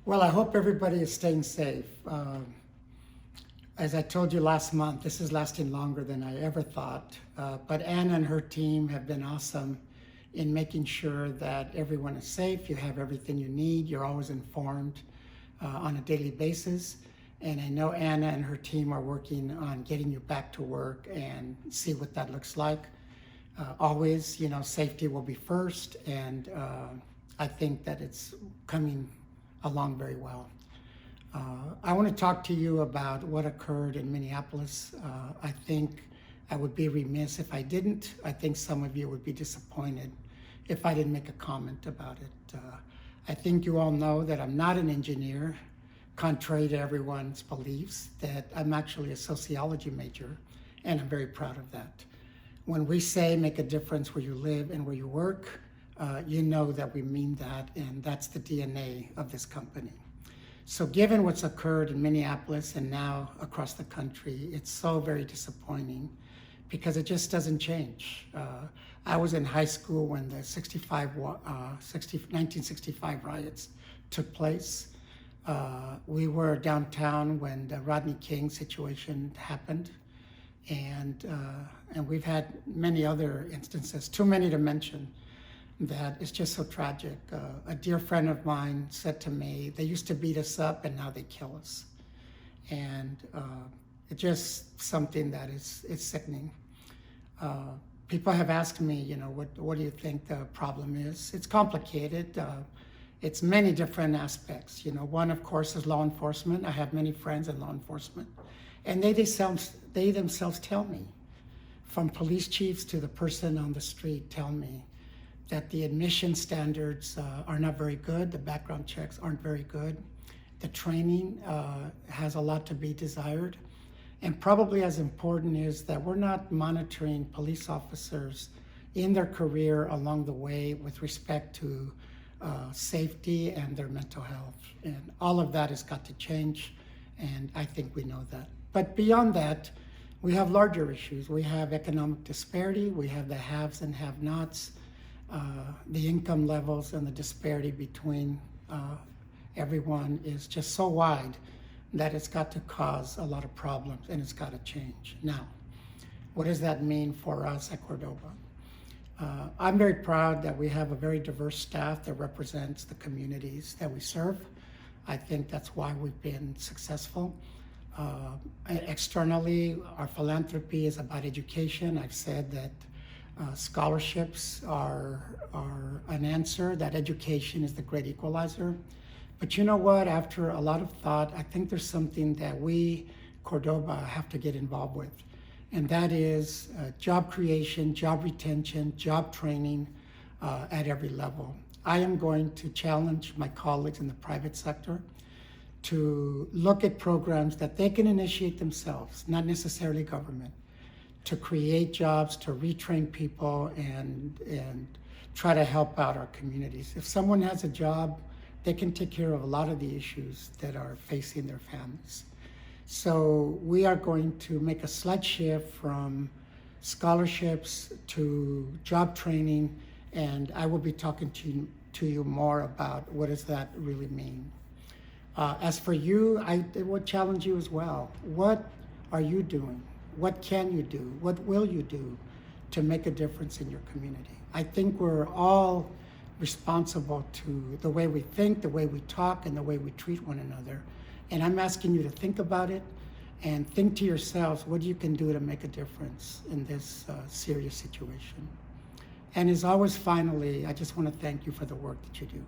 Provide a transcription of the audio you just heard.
Well, I hope everybody is staying safe. As I told you last month, this is lasting longer than I ever thought. But Anna and her team have been awesome in making sure that everyone is safe, you have everything you need, you're always informed on a daily basis. And I know Anna and her team are working on getting you back to work and see what that looks like. Always, safety will be first, and I think that it's coming along very well. I want to talk to you about what occurred in Minneapolis. I think I would be remiss if I didn't. I think some of you would be disappointed if I didn't make a comment about it. I think you all know that I'm not an engineer, contrary to everyone's beliefs, that I'm actually a sociology major, and I'm very proud of that. When we say make a difference where you live and where you work, you know that we mean that, and that's the DNA of this company. So given what's occurred in Minneapolis and now across the country, it's so very disappointing because it just doesn't change. I was in high school when the 1965 riots took place. We were downtown when the Rodney King situation happened. And we've had many other instances, too many to mention, that is just so tragic. A dear friend of mine said to me, they used to beat us up and now they kill us. And it's just something that is sickening. People have asked me, what do you think the problem is? It's complicated. It's many different aspects. One, of course, is law enforcement. I have many friends in law enforcement. And they themselves tell me, from police chiefs to the person on the street, tell me that the admission standards are not very good, the background checks aren't very good, the training has a lot to be desired, and probably as important is that we're not monitoring police officers in their career along the way with respect to safety and their mental health. And all of that has got to change, and I think we know that. But beyond that, we have larger issues. We have economic disparity, we have the haves and have-nots, the income levels and the disparity between everyone is just so wide that it's got to cause a lot of problems and it's got to change. Now, what does that mean for us at Cordoba? I'm very proud that we have a very diverse staff that represents the communities that we serve. I think that's why we've been successful. Externally, our philanthropy is about education. I've said that scholarships are an answer, that education is the great equalizer. But you know what, after a lot of thought, I think there's something that we, Cordoba, have to get involved with. And that is job creation, job retention, job training at every level. I am going to challenge my colleagues in the private sector to look at programs that they can initiate themselves, not necessarily government, to create jobs, to retrain people, and try to help out our communities. If someone has a job, they can take care of a lot of the issues that are facing their families. So we are going to make a slight shift from scholarships to job training, and I will be talking to you more about what does that really mean. As for you, I would challenge you as well. What are you doing? What can you do? What will you do to make a difference in your community? I think we're all responsible to the way we think, the way we talk, and the way we treat one another. And I'm asking you to think about it and think to yourselves what you can do to make a difference in this serious situation. And as always, finally, I just want to thank you for the work that you do.